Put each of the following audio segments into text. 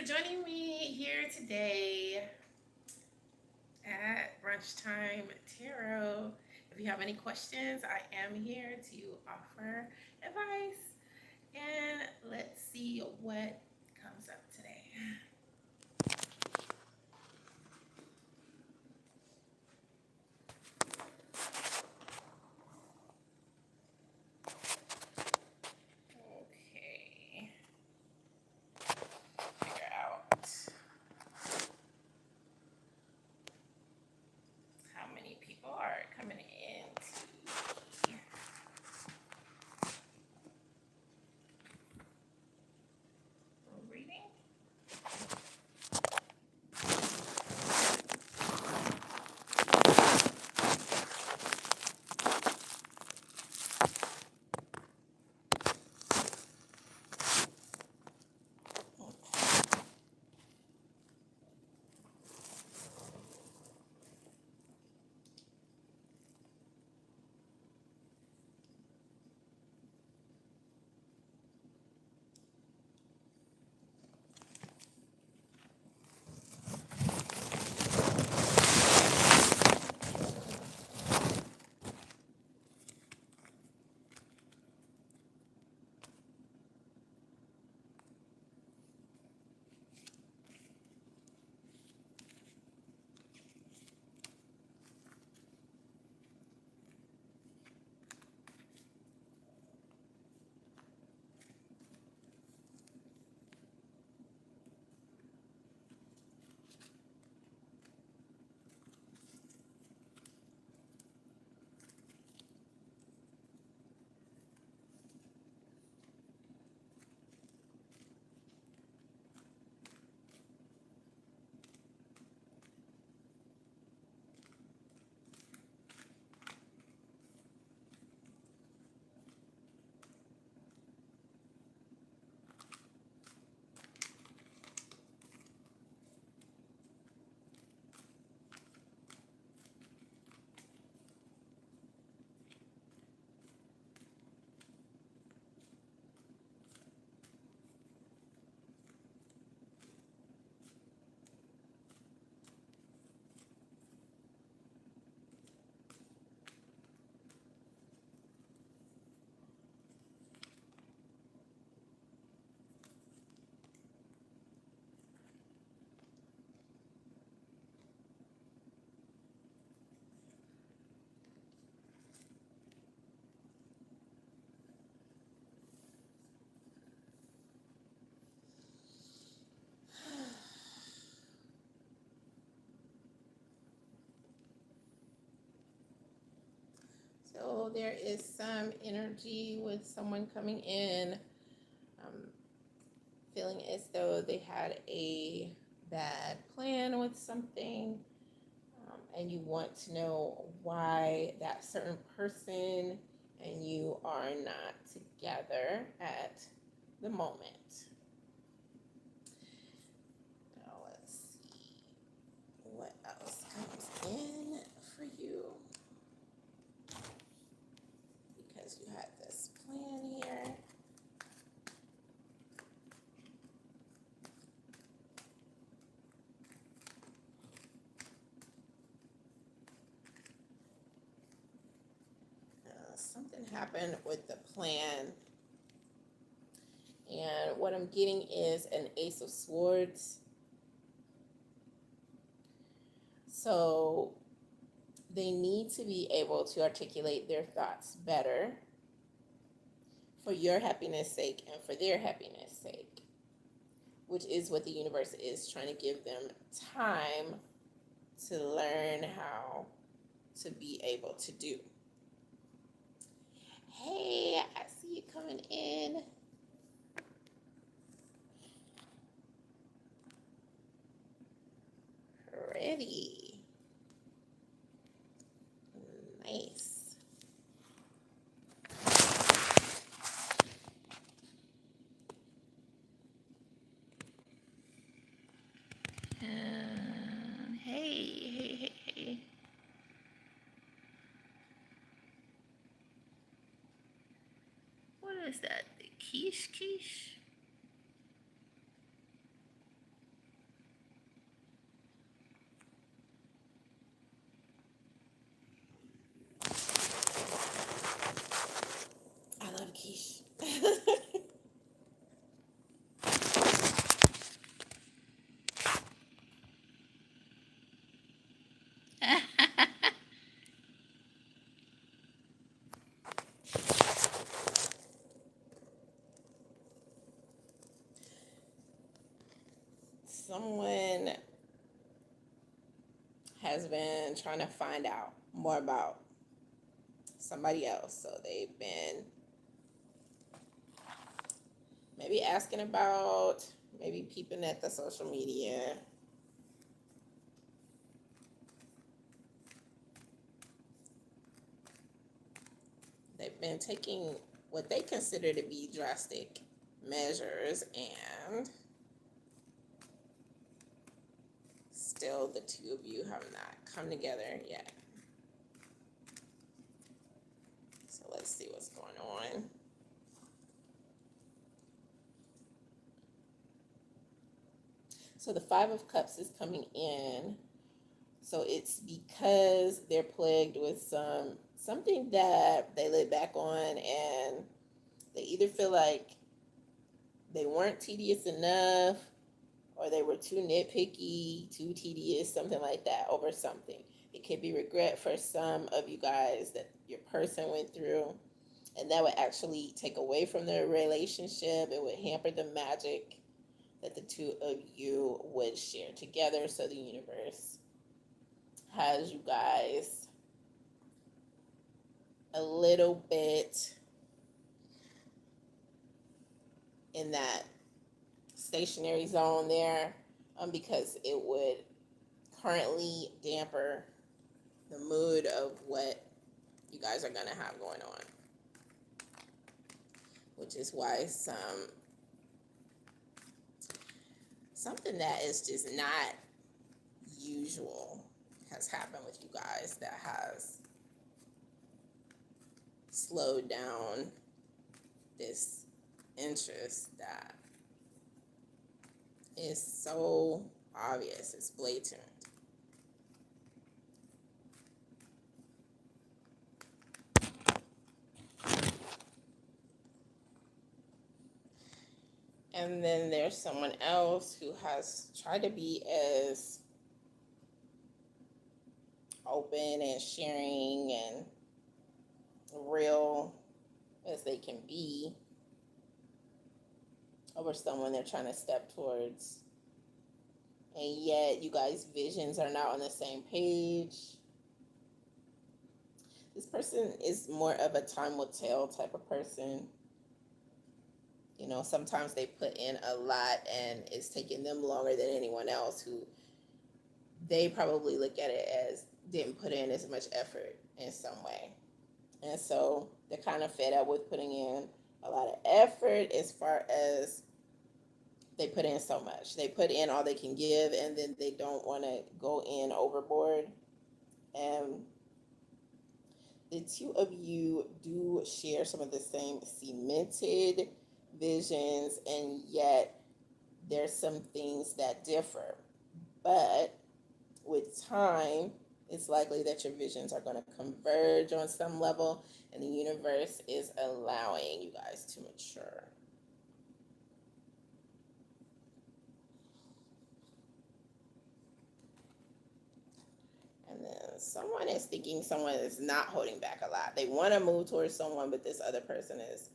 for joining me here today at Brunch Time Tarot. If you have any questions, I am here to offer advice. And let's see what comes up today. Okay. Figure out how many people are coming in to reading. So there is some energy with someone coming in, um, feeling as though they had a bad plan with something, and you want to know why that certain person and you are not together at the moment. Now let's see what else comes in for you, because you had this plan here. Something happened with the plan, and what I'm getting is an Ace of Swords. So they need to be able to articulate their thoughts better for your happiness sake and for their happiness sake, which is what the universe is trying to give them time to learn how to be able to do. Hey, I see you coming in. Pretty. Nice. Hey. What is that? The quiche? someone has been trying to find out more about somebody else. So they've been maybe asking about, maybe peeping at the social media. They've been taking what they consider to be drastic measures, and still the two of you have not come together yet. So let's see what's going on. So the Five of Cups is coming in. So it's because they're plagued with something that they look back on, and they either feel like they weren't tedious enough, or they were too nitpicky, too tedious, something like that, over something. It could be regret for some of you guys that your person went through, and that would actually take away from their relationship. It would hamper the magic that the two of you would share together. So the universe has you guys a little bit in that stationary zone there, because it would currently damper the mood of what you guys are going to have going on, which is why something that is just not usual has happened with you guys that has slowed down this interest that is so obvious, it's blatant. And then there's someone else who has tried to be as open and sharing and real as they can be over someone they're trying to step towards. And yet you guys' visions are not on the same page. This person is more of a time will tell type of person. You know, sometimes they put in a lot and it's taking them longer than anyone else who they probably look at it as didn't put in as much effort in some way. And so they're kind of fed up with putting in a lot of effort, as far as they put in so much. They put in all they can give, and then they don't want to go in overboard. And the two of you do share some of the same cemented visions, and yet there's some things that differ. But with time, it's likely that your visions are going to converge on some level, and the universe is allowing you guys to mature. And then someone is thinking someone is not holding back a lot. They want to move towards someone, but this other person is,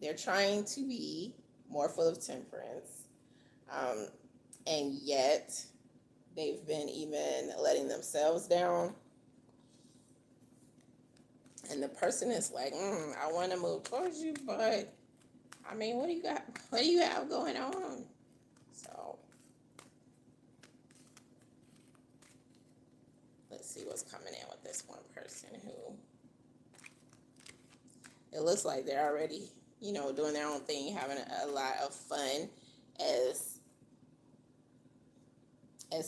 they're trying to be more full of temperance. And yet they've been even letting themselves down. And the person is like, I want to move towards you, but I mean, what do you got? What do you have going on? So let's see what's coming in with this one person who, it looks like they're already, doing their own thing, having a lot of fun as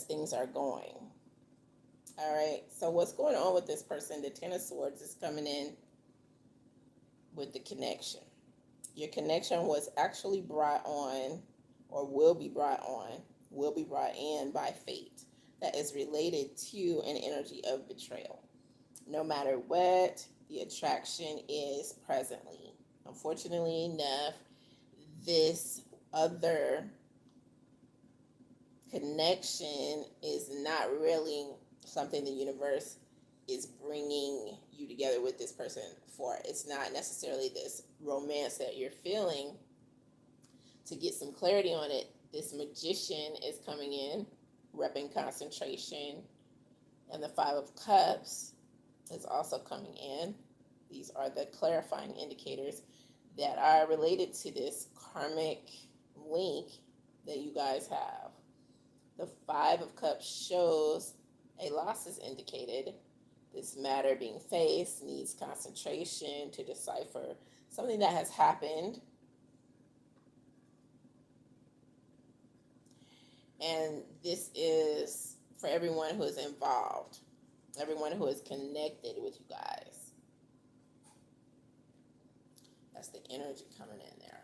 things are going. All right, so what's going on with this person? The Ten of Swords is coming in with the connection. Your connection was actually brought on, or will be brought in by fate, that is related to an energy of betrayal. No matter what the attraction is presently, unfortunately enough, this other connection is not really something the universe is bringing you together with this person for. It's not necessarily this romance that you're feeling to get some clarity on it, this Magician is coming in, repping concentration, and the Five of Cups is also coming in. These are the clarifying indicators that are related to this karmic link that you guys have. The Five of Cups shows a loss is indicated. This matter being faced needs concentration to decipher something that has happened. And this is for everyone who is involved, everyone who is connected with you guys. That's the energy coming in there.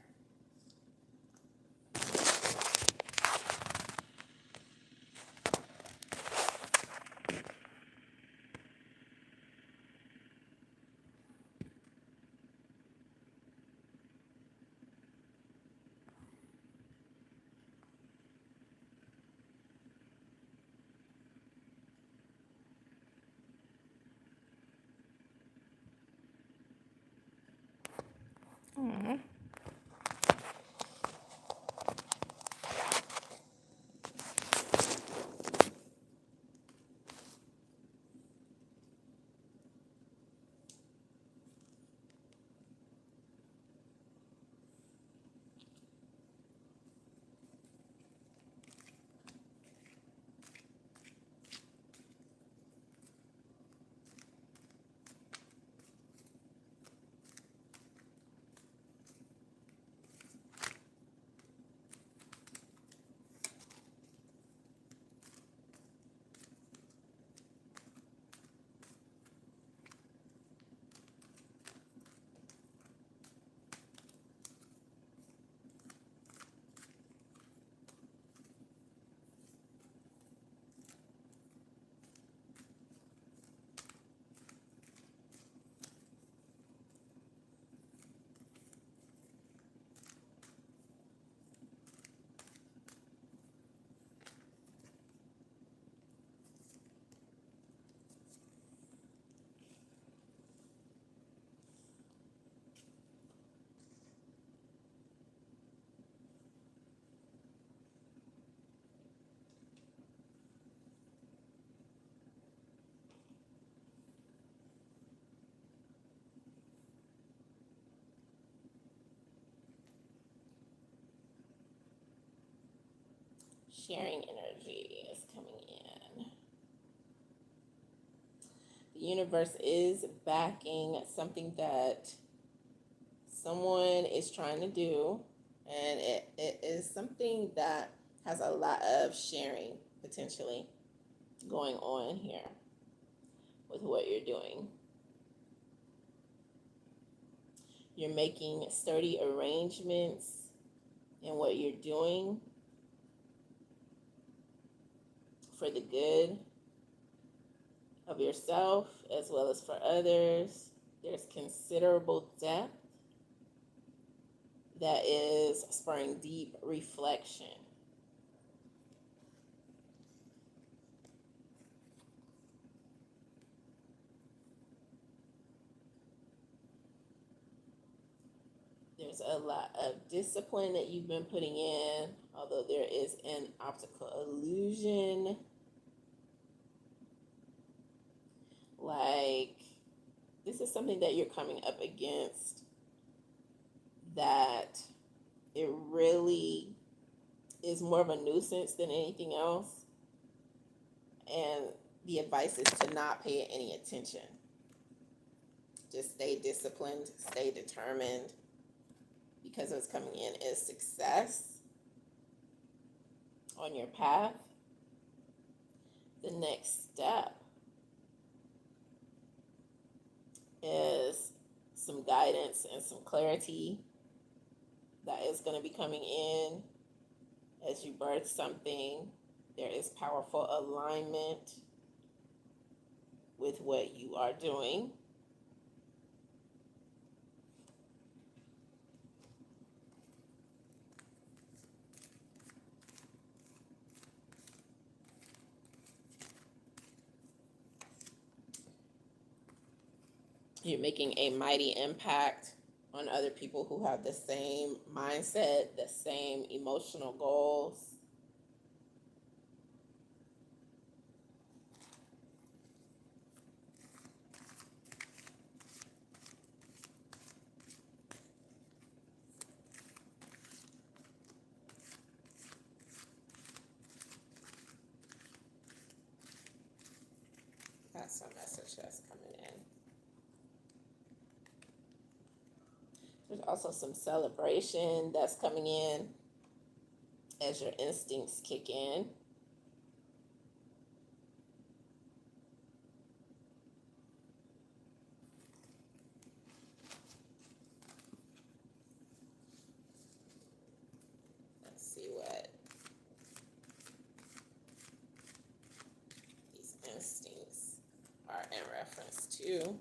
Mm-hmm. Sharing energy is coming in. The universe is backing something that someone is trying to do, and it is something that has a lot of sharing potentially going on here with what you're doing. You're making sturdy arrangements in what you're doing for the good of yourself as well as for others. There's considerable depth that is spurring deep reflection. There's a lot of discipline that you've been putting in, although there is an optical illusion. Like, this is something that you're coming up against that it really is more of a nuisance than anything else. And the advice is to not pay it any attention. Just stay disciplined, stay determined, because what's coming in is success on your path. The next step is some guidance and some clarity that is going to be coming in as you birth something. There is powerful alignment with what you are doing. You're making a mighty impact on other people who have the same mindset, the same emotional goals. That's a message that's coming in. There's also some celebration that's coming in as your instincts kick in. Let's see what these instincts are in reference to.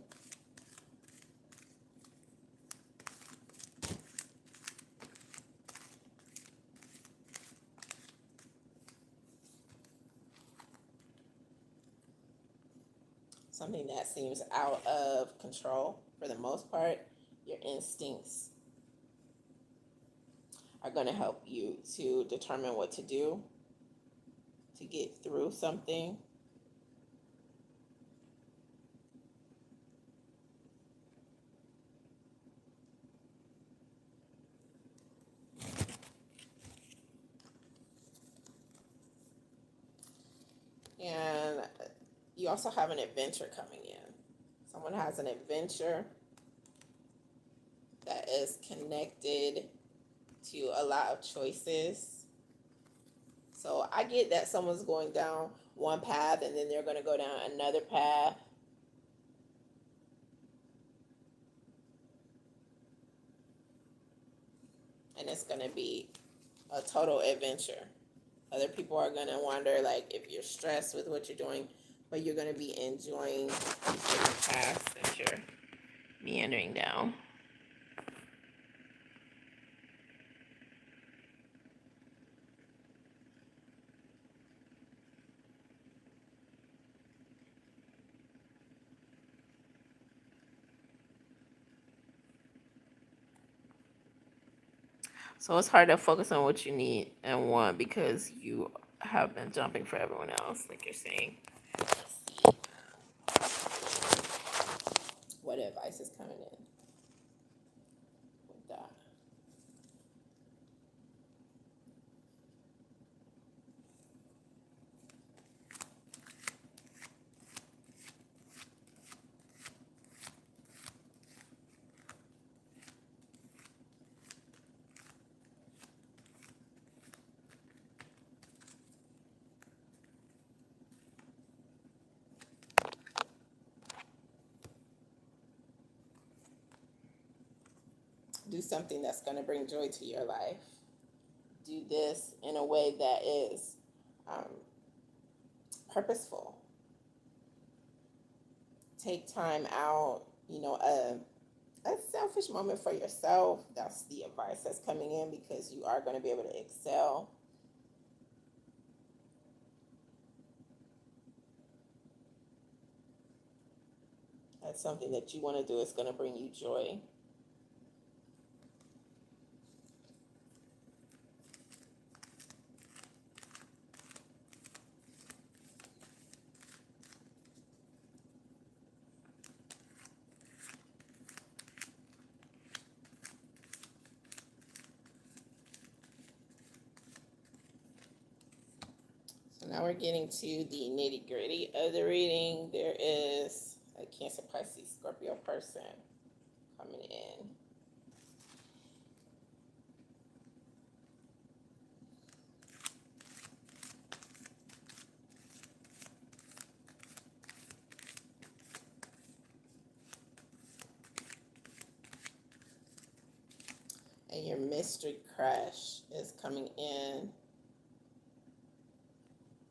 Something that seems out of control for the most part. Your instincts are going to help you to determine what to do to get through something. And you also have an adventure coming in. Someone has an adventure that is connected to a lot of choices. So I get that someone's going down one path and then they're going to go down another path. And it's going to be a total adventure. Other people are going to wonder, like, if you're stressed with what you're doing, but you're going to be enjoying the path that you're meandering down. So it's hard to focus on what you need and want because you have been jumping for everyone else, like you're saying. Let's see what advice is coming in with that. Do something that's going to bring joy to your life. Do this in a way that is purposeful. Take time out, a selfish moment for yourself. That's the advice that's coming in because you are going to be able to excel. That's something that you want to do. It's going to bring you joy. Now we're getting to the nitty gritty of the reading. There is a Cancer, Pisces, Scorpio person coming in. And your mystery crush is coming in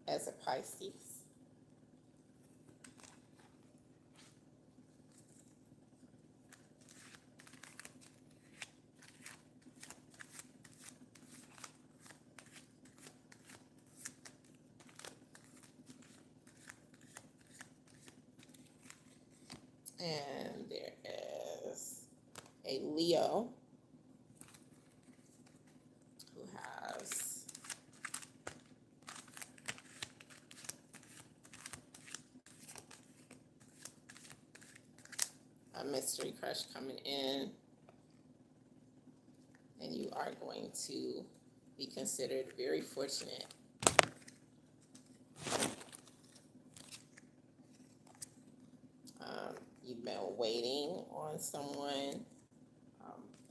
as a Pisces. And there is a a Leo who has a mystery crush coming in, and you are going to be considered very fortunate. You've been waiting on someone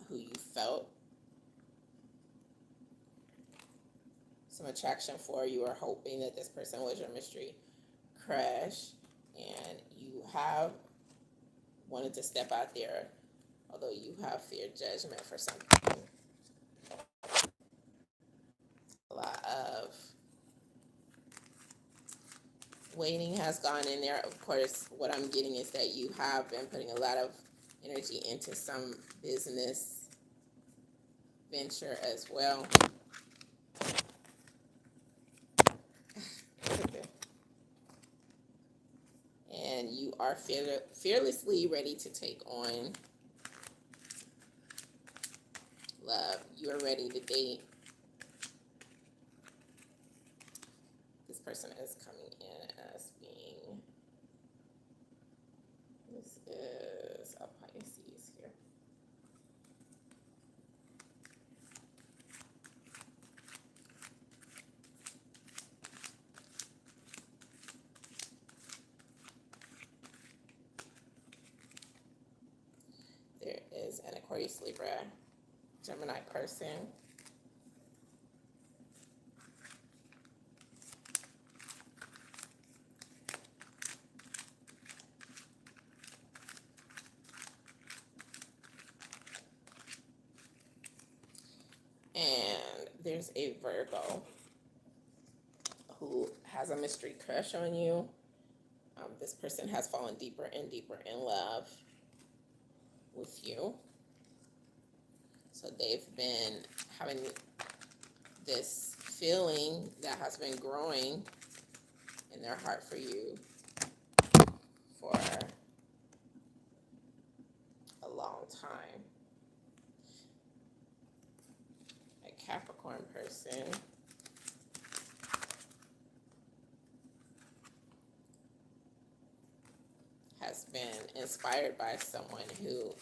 who you felt some attraction for. You were hoping that this person was your mystery crush, and you have wanted to step out there, although you have feared judgment for something. A lot of waiting has gone in there. Of course, what I'm getting is that you have been putting a lot of energy into some business venture as well. And you are fearlessly ready to take on love. You are ready to date. This person is coming in as being, this is a Pisces here. There is an Aquarius, Libra, Gemini person. And there's a Virgo who has a mystery crush on you. This person has fallen deeper and deeper in love with you. So they've been having this feeling that has been growing in their heart for you for a long time. A Capricorn person has been inspired by someone who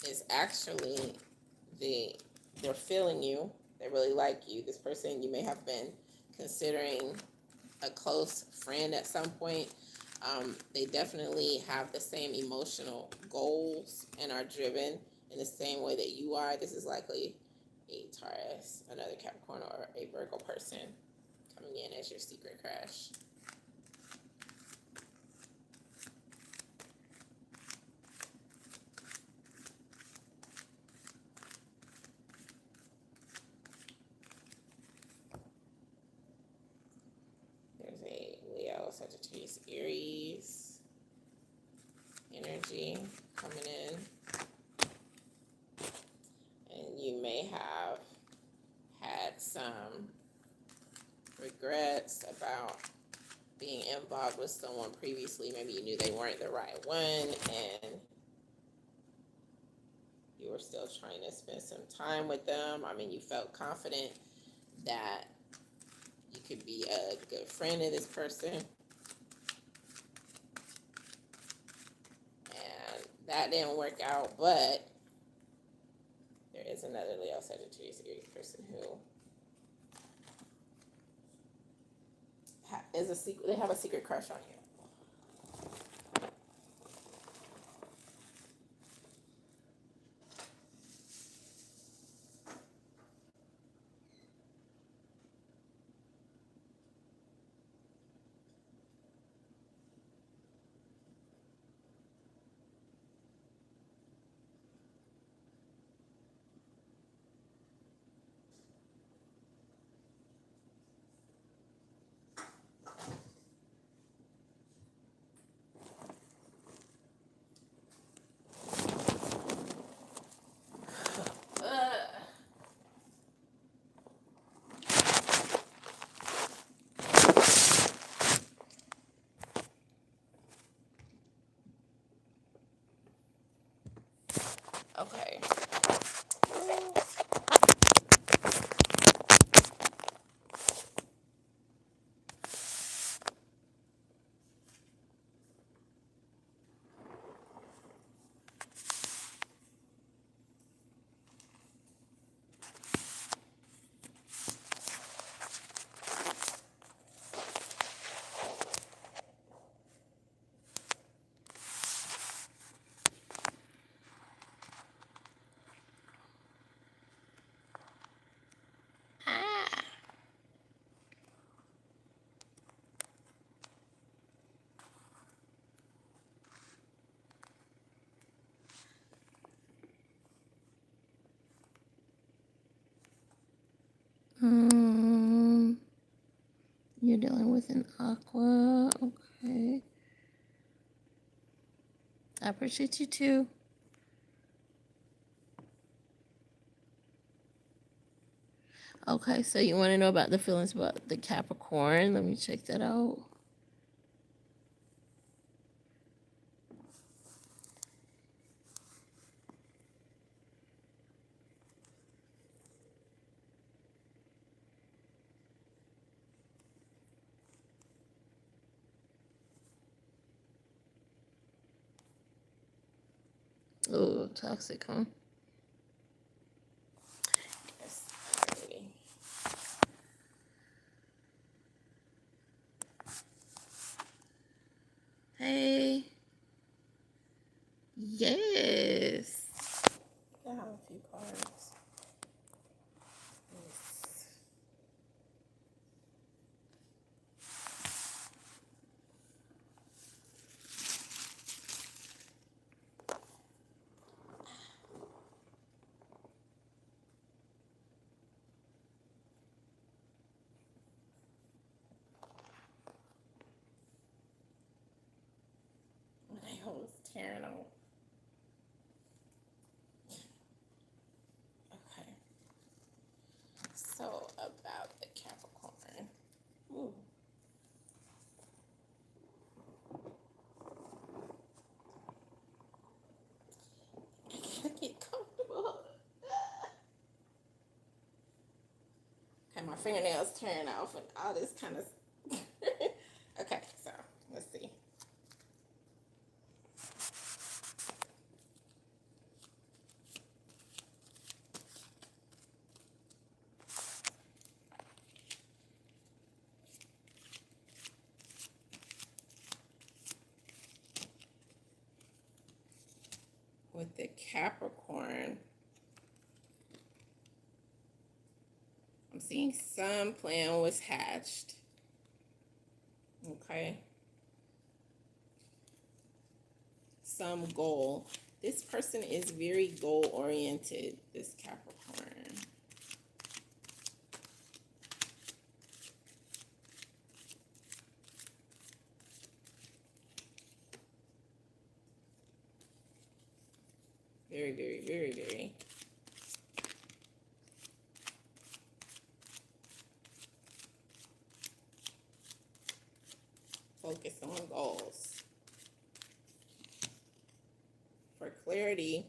is actually, they're feeling you, they really like you. This person, you may have been considering a close friend at some point. They definitely have the same emotional goals and are driven in the same way that you are. This is likely a Taurus, another Capricorn, or a Virgo person coming in as your secret crush. There's a Leo, Sagittarius, Aries energy coming in. And you may have had some regrets about being involved with someone previously. Maybe you knew they weren't the right one, and you were still trying to spend some time with them. I mean, you felt confident that you could be a good friend of this person. And that didn't work out, but there is another Leo, Sagittarius, Aries person who is a secret, they have a secret crush on you. with an aqua. Okay. I appreciate you too. Okay, so you want to know about the feelings about the Capricorn? Let me check that out. Oh, toxic, huh? Yes. Hey. Yes. I have a few cards. Yes. My nail is tearing off. Okay. So about the Capricorn. Ooh. I can't get comfortable. Okay, my fingernails tearing off and all this kind of. Okay, so let's see. With the Capricorn, I'm seeing some plan was hatched. Okay. Some goal. This person is very goal oriented, this Capricorn. Very, very, very, very. Focused on goals. For clarity,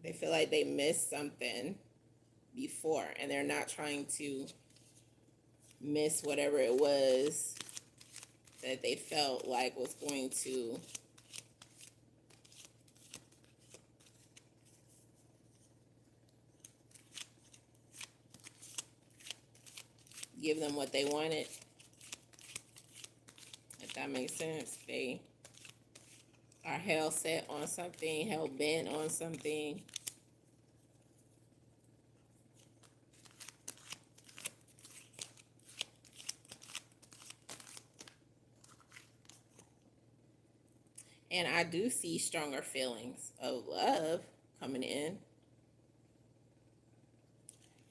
they feel like they missed something before and they're not trying to miss whatever it was that they felt like was going to give them what they wanted. If that makes sense. They are hell set on something, hell bent on something. And I do see stronger feelings of love coming in.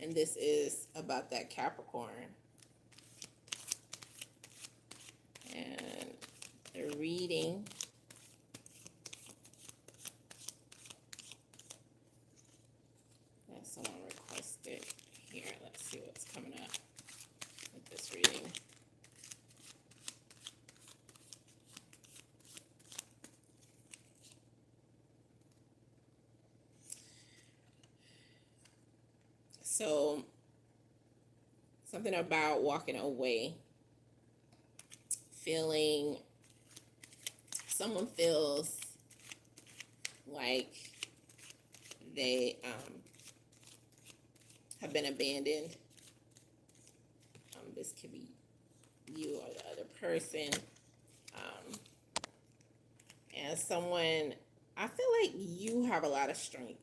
And this is about that Capricorn. And the reading. That someone requested here. Let's see what's coming up with this reading. So, something about walking away. Someone feels like they have been abandoned. This could be you or the other person. And someone, I feel like you have a lot of strength.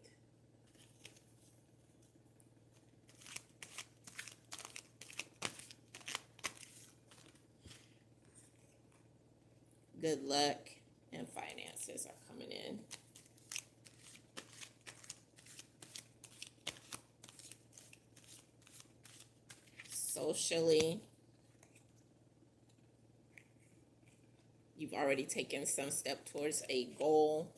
Good luck and finances are coming in. Socially, already taken some step towards a goal.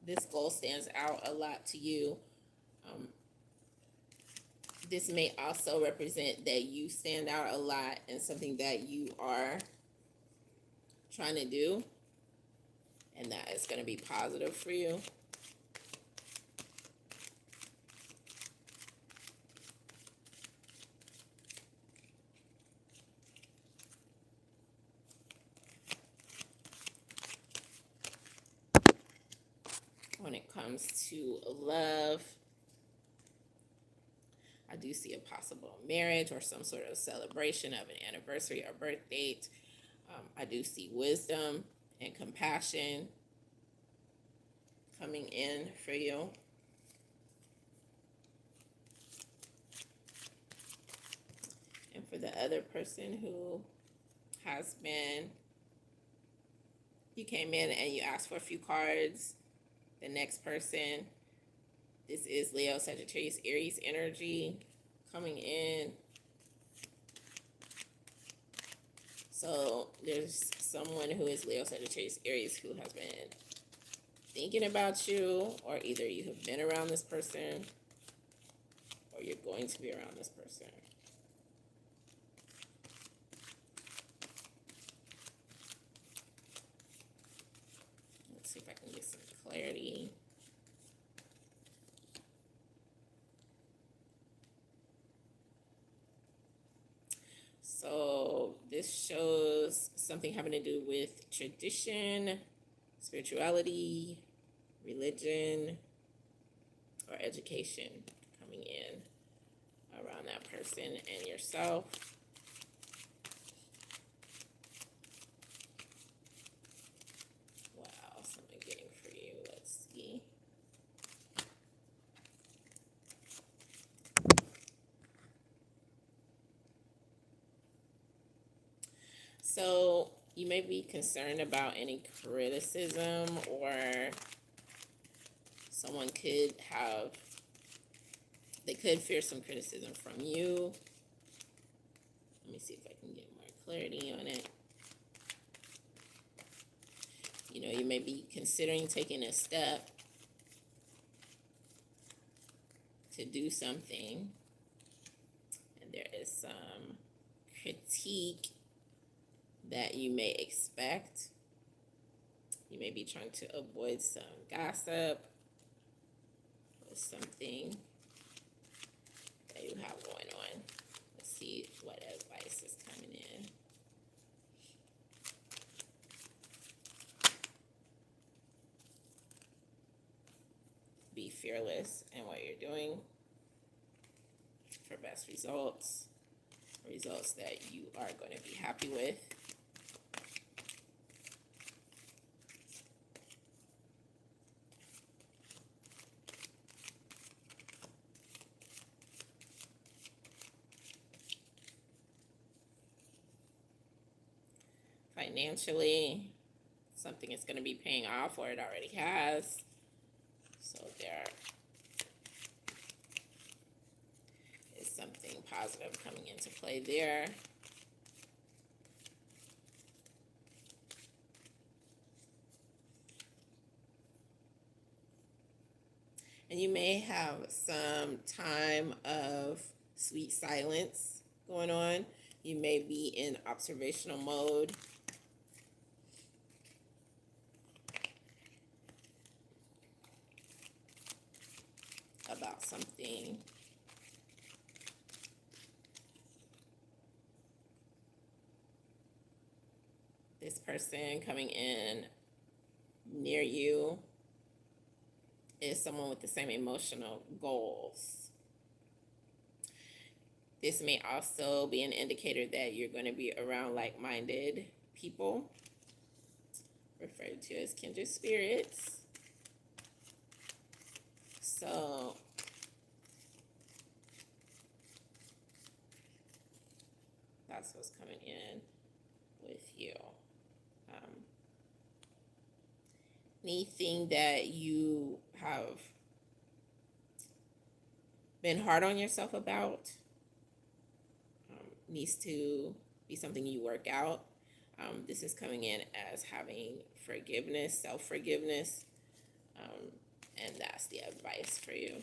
This goal stands out a lot to you. This may also represent that you stand out a lot in something that you are trying to do, and that is going to be positive for you. When it comes to love, I do see a possible marriage or some sort of celebration of an anniversary or birth date. I do see wisdom and compassion coming in for you. And for the other person who has been, you came in and you asked for a few cards. The next person, this is Leo, Sagittarius, Aries energy coming in. So there's someone who is Leo, Sagittarius, Aries who has been thinking about you, or either you have been around this person or you're going to be around this person. Let's see if I can get some clarity. So this shows something having to do with tradition, spirituality, religion, or education coming in around that person and yourself. What else am I getting for you? Let's see. So you may be concerned about any criticism, or someone could have, they could fear some criticism from you. Let me see if I can get more clarity on it. You know, you may be considering taking a step to do something, and there is some critique that you may expect. You may be trying to avoid some gossip or something that you have going on. Let's see what advice is coming in. Be fearless in what you're doing for best results, results that you are going to be happy with. Financially, something is going to be paying off, or it already has. So there is something positive coming into play there. And you may have some time of sweet silence going on. You may be in observational mode. About something. This person coming in near you is someone with the same emotional goals. This may also be an indicator that you're going to be around like-minded people, referred to as kindred spirits. So that's what's coming in with you. Anything that you have been hard on yourself about, needs to be something you work out. This is coming in as having forgiveness, self-forgiveness, and that's the advice for you.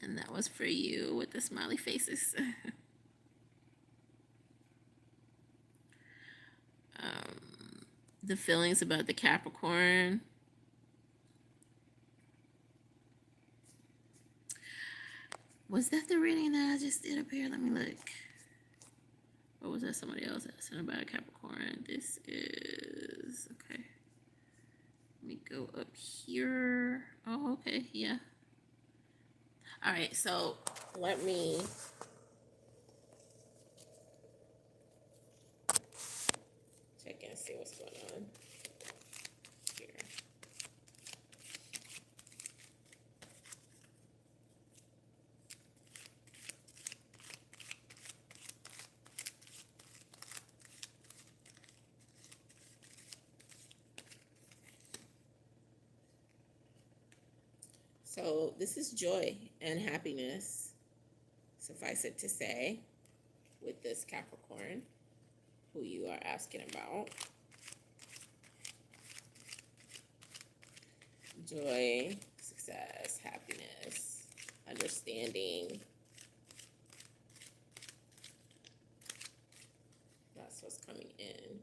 And that was for you with the smiley faces. The feelings about the Capricorn. Was that the reading that I just did up here? Let me look. Or was that somebody else asking about a Capricorn? This is, okay. Let me go up here. Oh, okay, yeah. All right, so let me check and see what's going on here. So this is joy and happiness, suffice it to say, with this Capricorn who you are asking about. Joy, success, happiness, understanding. That's what's coming in.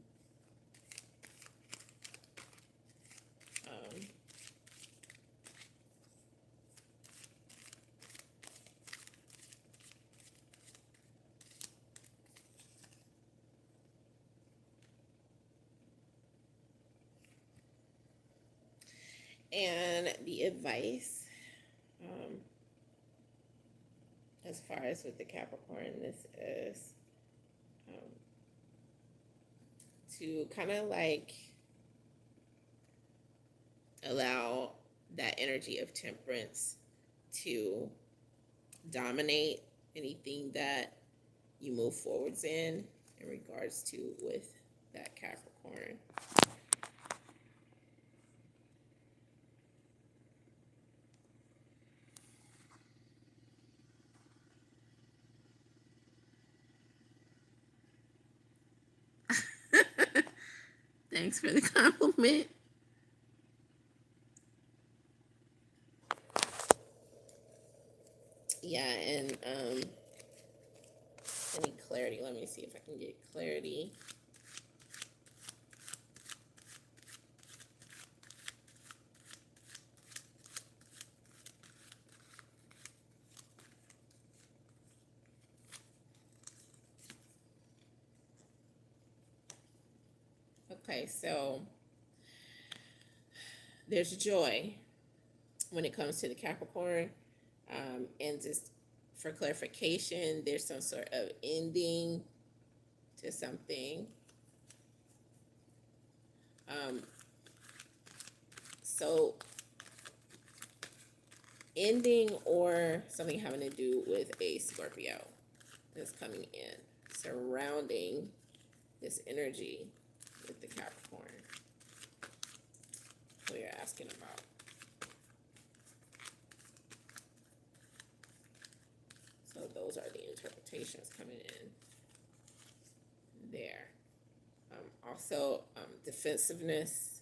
And the advice, as far as with the Capricorn, this is to kind of like allow that energy of temperance to dominate anything that you move forwards in regards to with that Capricorn. Thanks for the compliment. Yeah, and any clarity. Let me see if I can get clarity. Okay, so there's joy when it comes to the Capricorn. And just for clarification, there's some sort of ending to something. So ending or something having to do with a Scorpio that's coming in, surrounding this energy with the Capricorn who you're asking about. So those are the interpretations coming in there. Also, defensiveness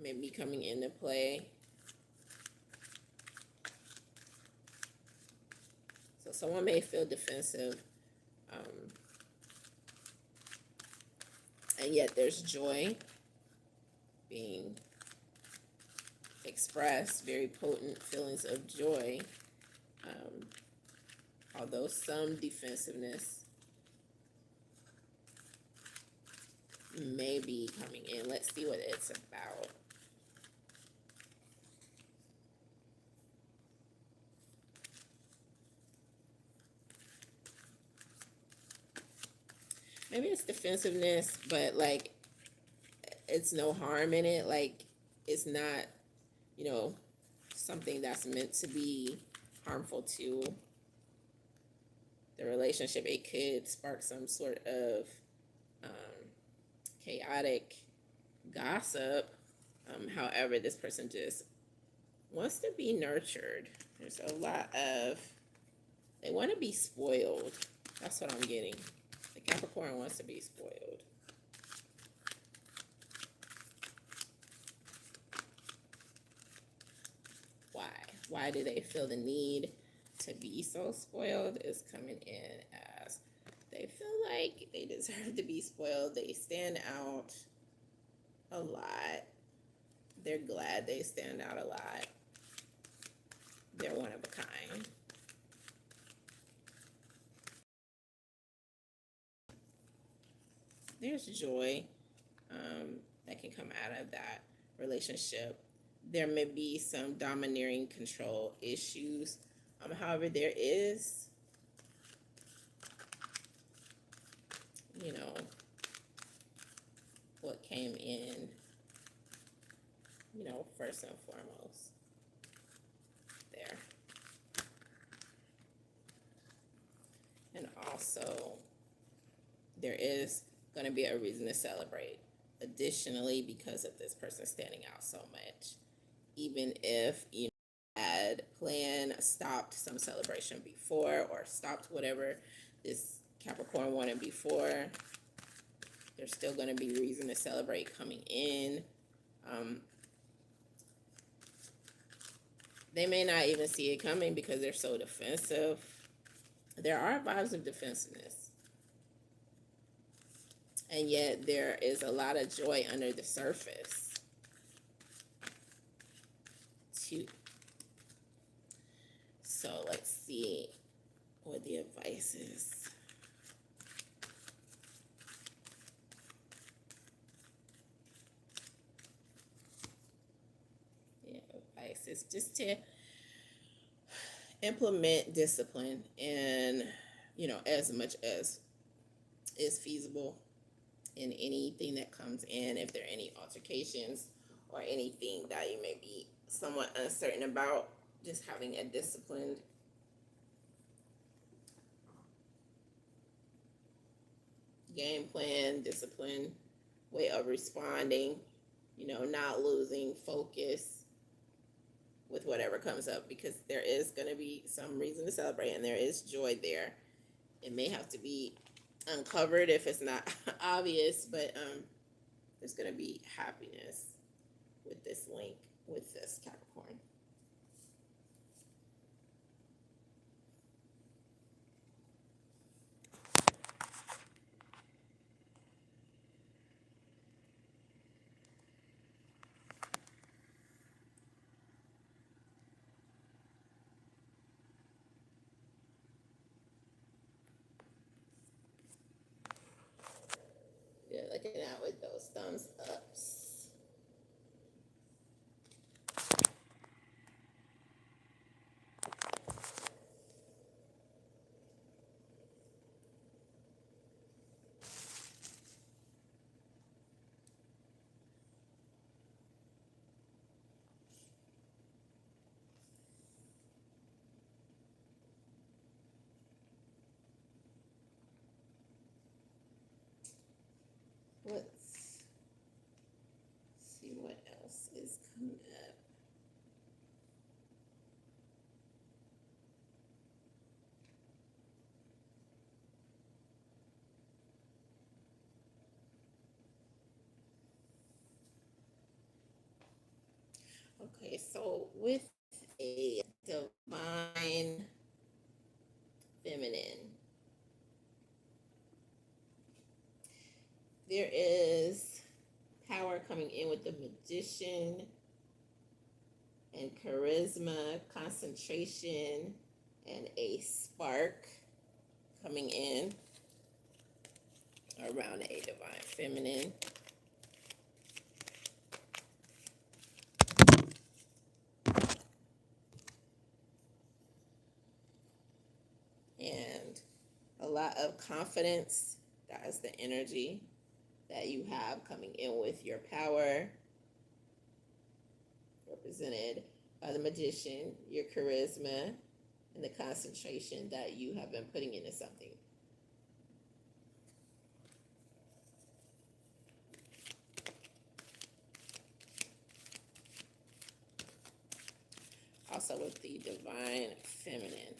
may be coming into play. So someone may feel defensive, and yet there's joy being expressed, very potent feelings of joy. Although some defensiveness may be coming in. Let's see what it's about. Maybe it's defensiveness, but like it's no harm in it. Like, it's not, something that's meant to be harmful to the relationship. It could spark some sort of chaotic gossip. However, this person just wants to be nurtured. There's a lot of, they want to be spoiled. That's what I'm getting. The Capricorn wants to be spoiled. Why? Why do they feel the need to be so spoiled? Is coming in as they feel like they deserve to be spoiled. They stand out a lot. They're glad they stand out a lot. They're one of a kind. There's joy that can come out of that relationship. There may be some domineering control issues. However, there is, what came in, first and foremost there. And also, there is going to be a reason to celebrate. Additionally, because of this person standing out so much, even if had planned, stopped some celebration before, or stopped whatever this Capricorn wanted before, there's still going to be reason to celebrate coming in. They may not even see it coming because they're so defensive. There are vibes of defensiveness. And yet there is a lot of joy under the surface. So let's see what the advice is. The advice is just to implement discipline, and as much as is feasible in anything that comes in. If there are any altercations or anything that you may be somewhat uncertain about, just having a disciplined game plan, disciplined way of responding, not losing focus with whatever comes up, because there is going to be some reason to celebrate and there is joy there. It may have to be uncovered if it's not obvious, but there's going to be happiness with this link with this Capricorn. Yeah, looking out with those thumbs ups. Let's see what else is coming up. Okay, so with a divine feminine, there is power coming in with the Magician, and charisma, concentration, and a spark coming in around a divine feminine. And a lot of confidence. That is the energy. that you have coming in with your power, represented by the Magician, your charisma, and the concentration that you have been putting into something. Also with the Divine Feminine,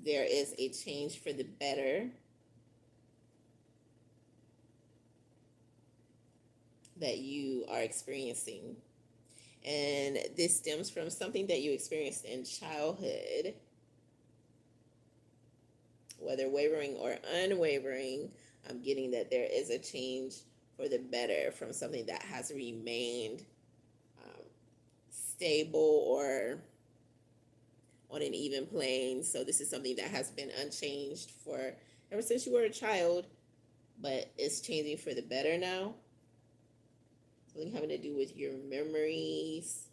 there is a change for the better that you are experiencing. And this stems from something that you experienced in childhood, whether wavering or unwavering. I'm getting that there is a change for the better from something that has remained stable or on an even plane. So this is something that has been unchanged for ever since you were a child, but it's changing for the better now. Something having to do with your memories.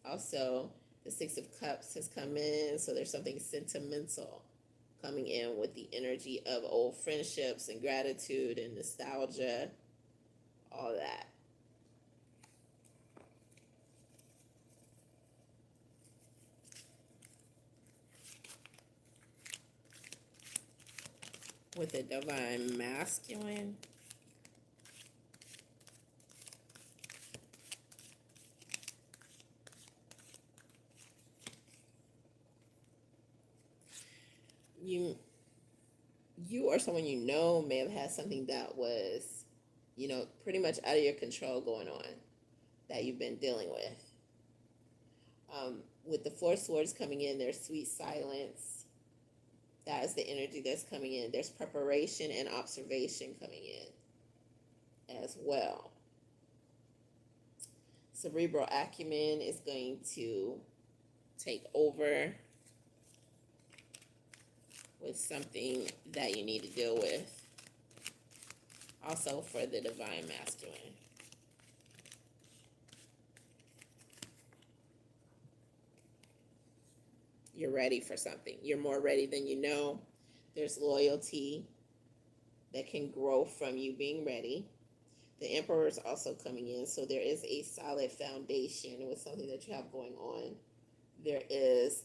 Also, the Six of Cups has come in, so there's something sentimental coming in with the energy of old friendships and gratitude and nostalgia, all that. With the Divine Masculine, you or someone you know may have had something that was, pretty much out of your control going on that you've been dealing with. With the Four Swords coming in, there's sweet silence. That is the energy that's coming in. There's preparation and observation coming in as well. Cerebral acumen is going to take over with something that you need to deal with. Also for the Divine Masculine. You're ready for something. You're more ready than you know. There's loyalty that can grow from you being ready. The Emperor is also coming in, so there is a solid foundation with something that you have going on. There is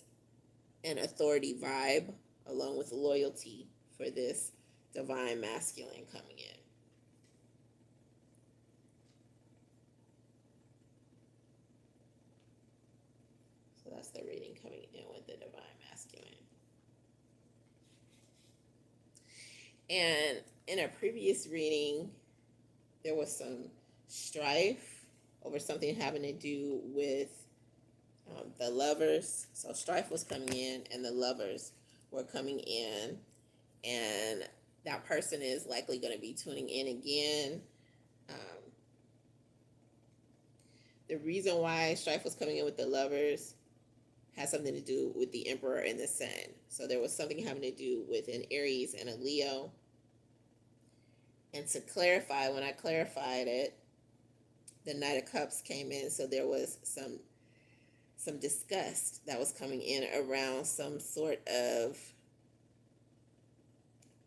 an authority vibe along with loyalty for this Divine Masculine coming in. So that's the reading coming in with the Divine Masculine. And in a previous reading, there was some strife over something having to do with the Lovers. So strife was coming in and the Lovers were coming in, and that person is likely going to be tuning in again. The reason why strife was coming in with the Lovers has something to do with the Emperor and the Sun. So there was something having to do with an Aries and a Leo. And to clarify, when I clarified it, the Knight of Cups came in, so there was some disgust that was coming in around some sort of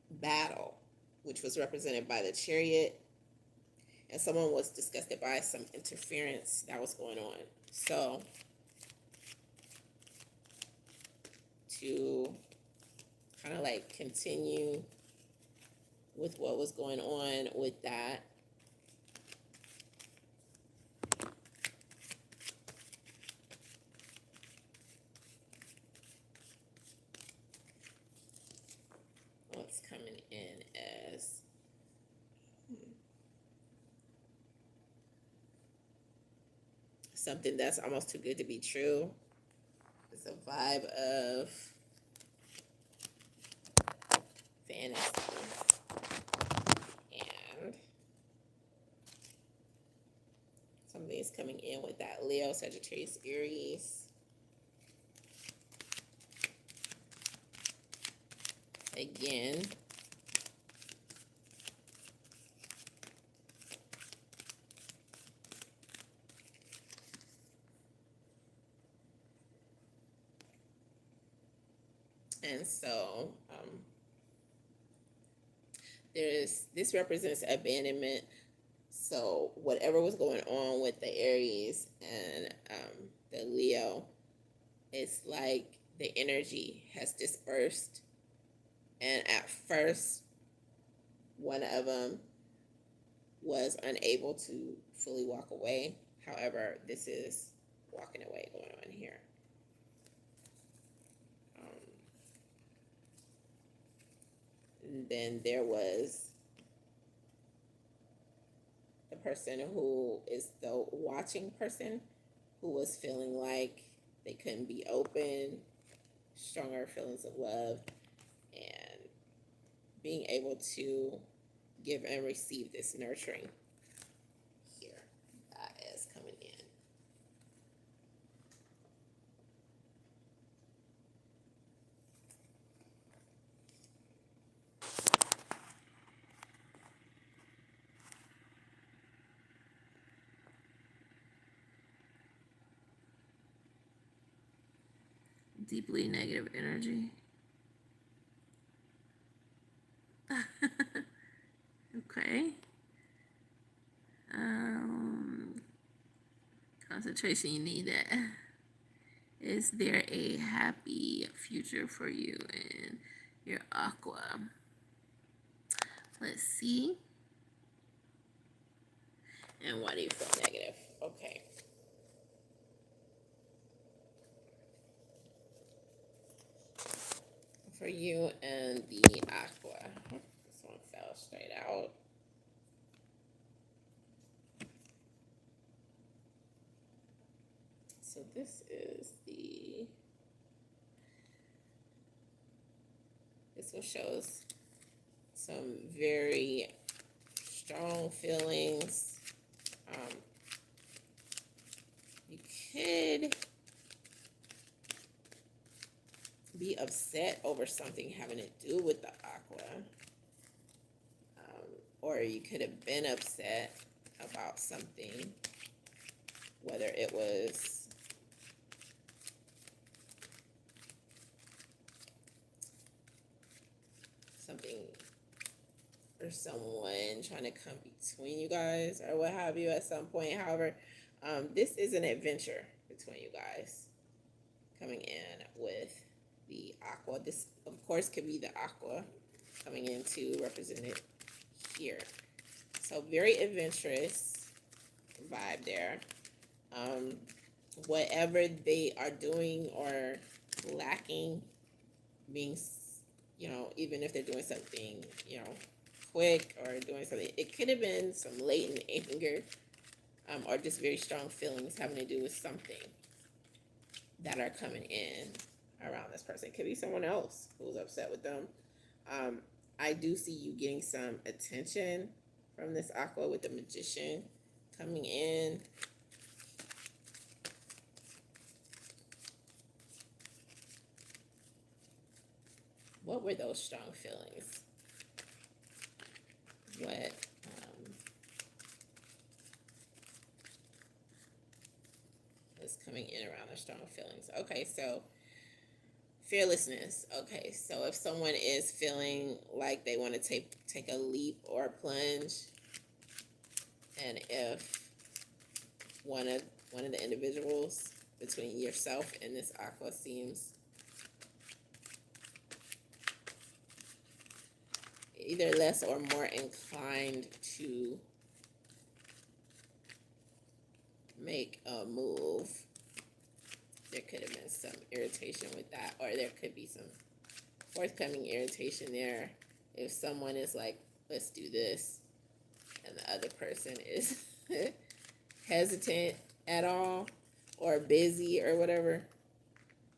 battle, which was represented by the Chariot, and someone was disgusted by some interference that was going on. So to kind of like continue with what was going on with that, what's coming in as something that's almost too good to be true. It's a vibe of fantasy. And something is coming in with that Leo, Sagittarius, Aries. Again, And so this represents abandonment. So whatever was going on with the Aries and the Leo, it's like the energy has dispersed. And at first, one of them was unable to fully walk away. However, this is walking away going on here. And then there was the person who is the watching person, who was feeling like they couldn't be open, stronger feelings of love, and being able to give and receive this nurturing here that is coming in. Deeply negative energy. Okay. Concentration, you need that. Is there a happy future for you in your aqua? Let's see. And why do you feel negative? Okay. For you and the aqua. This one fell straight out. So this is this one shows some very strong feelings. You could be upset over something having to do with the aqua. Or you could have been upset about something, whether it was something or someone trying to come between you guys or what have you at some point. However, this is an adventure between you guys coming in with the aqua. This, of course, could be the aqua coming into represented here. So very adventurous vibe there. Whatever they are doing or lacking, being, even if they're doing something, quick or doing something, it could have been some latent anger, or just very strong feelings having to do with something that are coming in around this person. It could be someone else who's upset with them. I do see you getting some attention from this aqua with the Magician coming in. What were those strong feelings? What is coming in around the strong feelings? Okay, so fearlessness. Okay, so if someone is feeling like they want to take a leap or a plunge, and if one of the individuals between yourself and this aqua seems either less or more inclined to make a move, there could have been some irritation with that, or there could be some forthcoming irritation there if someone is like, let's do this, and the other person is hesitant at all or busy or whatever.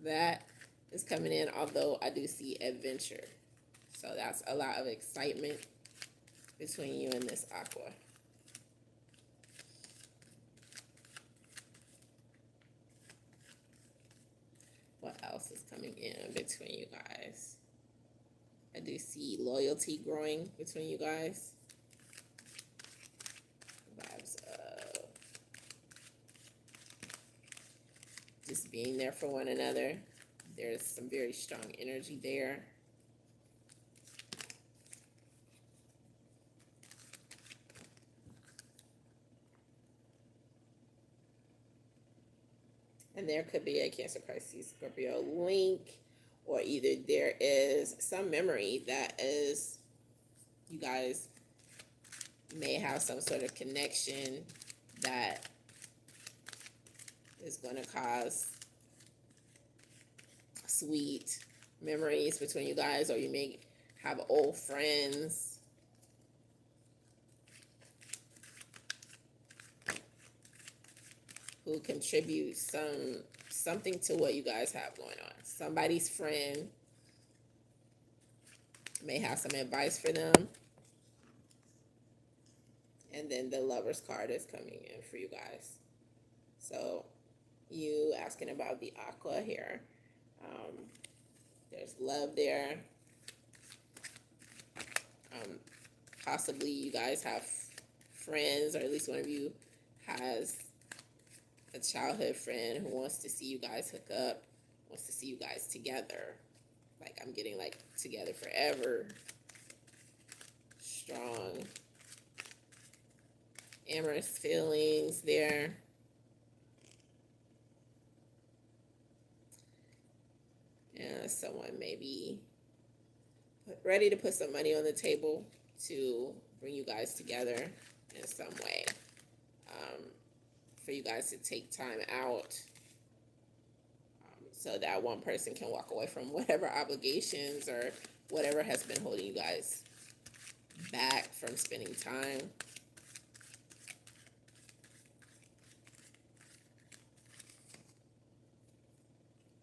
That is coming in, although I do see adventure. So that's a lot of excitement between you and this aqua. What else is coming in between you guys? I do see loyalty growing between you guys. Vibes of just being there for one another. There's some very strong energy there. And there could be a Cancer, Pisces, Scorpio link, or either there is some memory that is, you guys may have some sort of connection that is going to cause sweet memories between you guys, or you may have old friends. Who contribute something to what you guys have going on. Somebody's friend may have some advice for them. And then the Lover's card is coming in for you guys. So you asking about the aqua here. There's love there. Possibly you guys have friends, or at least one of you has a childhood friend who wants to see you guys hook up, wants to see you guys together. Like, I'm getting like together forever. Strong amorous feelings there. And someone may be ready to put some money on the table to bring you guys together in some way. For you guys to take time out so that one person can walk away from whatever obligations or whatever has been holding you guys back from spending time.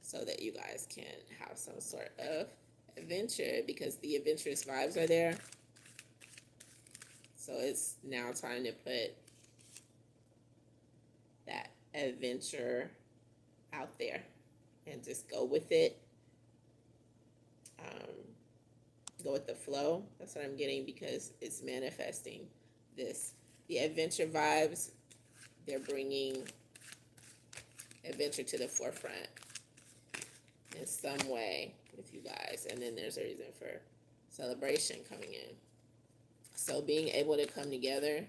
So that you guys can have some sort of adventure, because the adventurous vibes are there. So it's now time to put that adventure out there and just go with it. Go with the flow. That's what I'm getting, because it's manifesting this. The adventure vibes, they're bringing adventure to the forefront in some way with you guys. And then there's a reason for celebration coming in. So being able to come together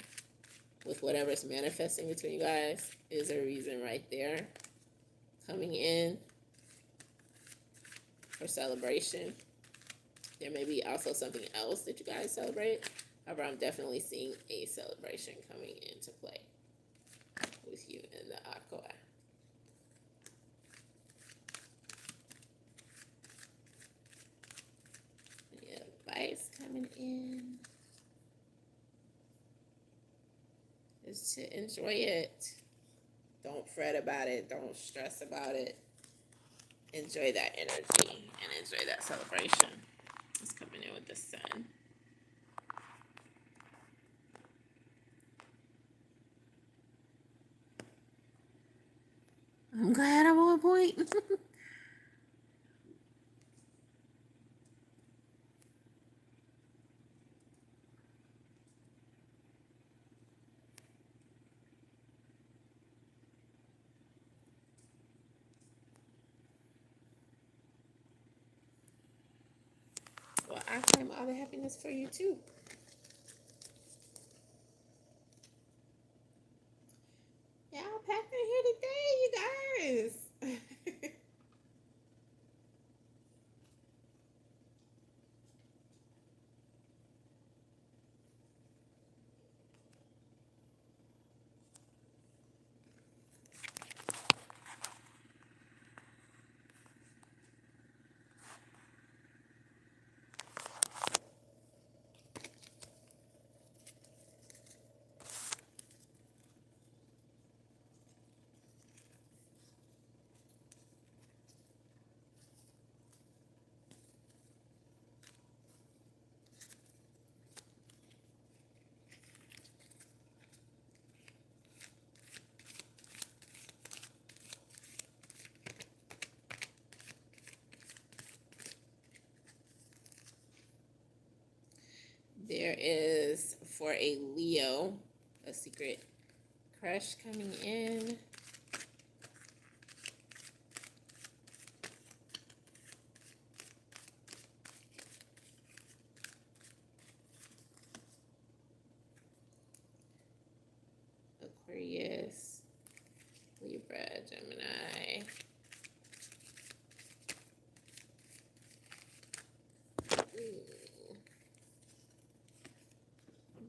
with whatever's manifesting between you guys is a reason right there coming in for celebration. There may be also something else that you guys celebrate. However, I'm definitely seeing a celebration coming into play with you in the aqua. The advice coming in is to enjoy it. Don't fret about it. Don't stress about it. Enjoy that energy and enjoy that celebration. It's coming in with the sun. I'm glad I'm on point. Well, I claim all the happiness for you too. Y'all packed in here today, you guys. There is, for a Leo, a secret crush coming in. Libra, Gemini.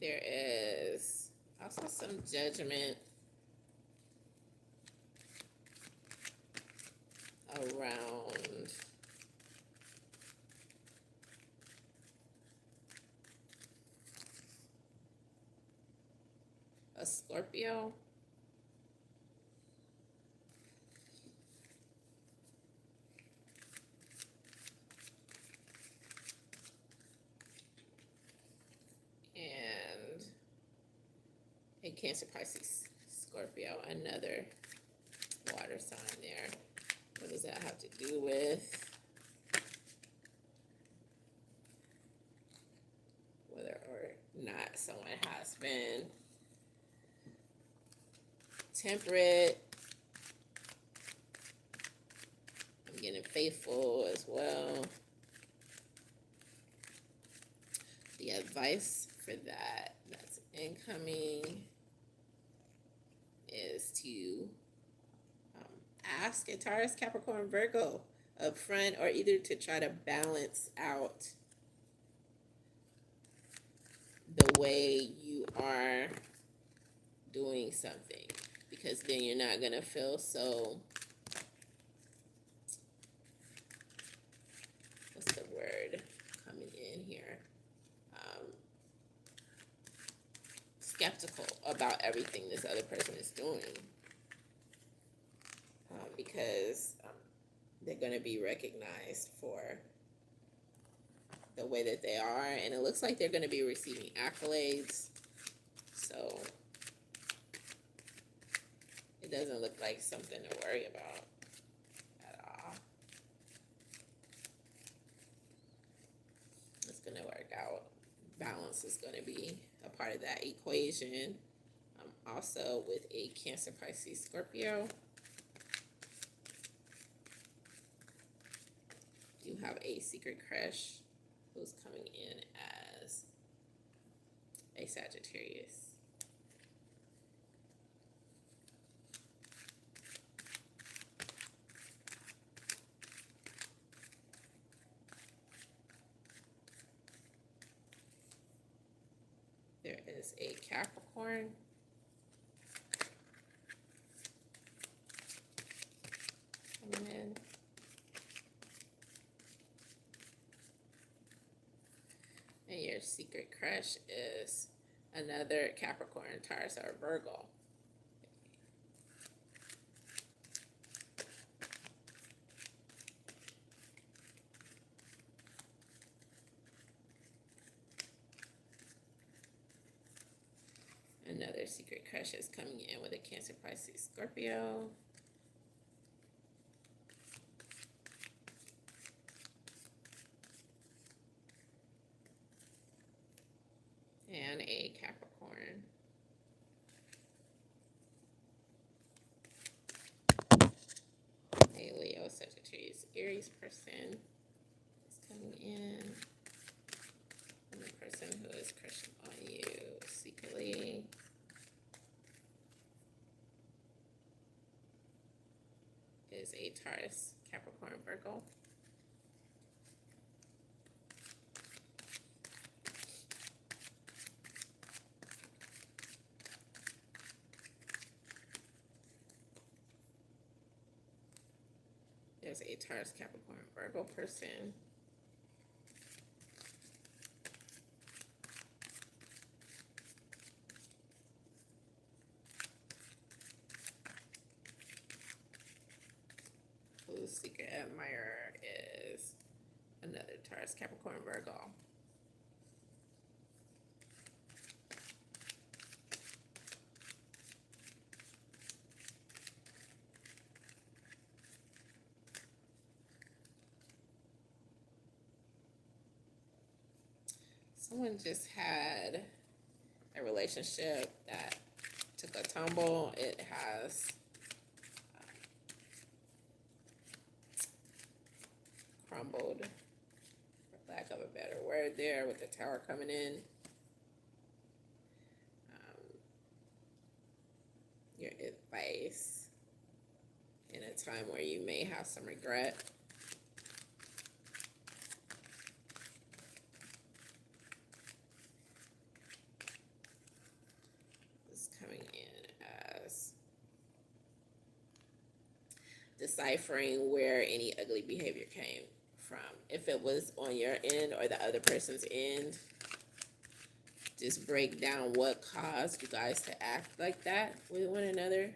There is also some judgment around a Scorpio. And a Cancer, Pisces, Scorpio, another water sign there. What does that have to do with whether or not someone has been temperate? I'm getting faithful as well. The advice for that that's incoming is to ask a Taurus, Capricorn, Virgo up front, or either to try to balance out the way you are doing something, because then you're not going to feel so, what's the word coming in here, skeptical about everything this other person is doing, because they're going to be recognized for the way that they are, and it looks like they're going to be receiving accolades, so it doesn't look like something to worry about at all. It's going to work out. Balance is going to be a part of that equation. Also with a Cancer, Pisces, Scorpio, you have a secret crush who's coming in as a Sagittarius. There is a Capricorn. Coming in. And your secret crush is another Capricorn, Taurus, or Virgo. Another secret crush is coming in with a Cancer, Pisces, Scorpio. And a Capricorn. A Leo, Sagittarius, Aries person is coming in. And the person who is crushing on you secretly is a Taurus, Capricorn, Virgo. There's a Taurus, Capricorn, Virgo person. Whose secret admirer is another Taurus, Capricorn, Virgo. Someone just had a relationship that took a tumble. It has crumbled, for lack of a better word there, with the Tower coming in. Your advice time where you may have some regret. It's coming in as deciphering where any ugly behavior came from. If it was on your end or the other person's end, just break down what caused you guys to act like that with one another.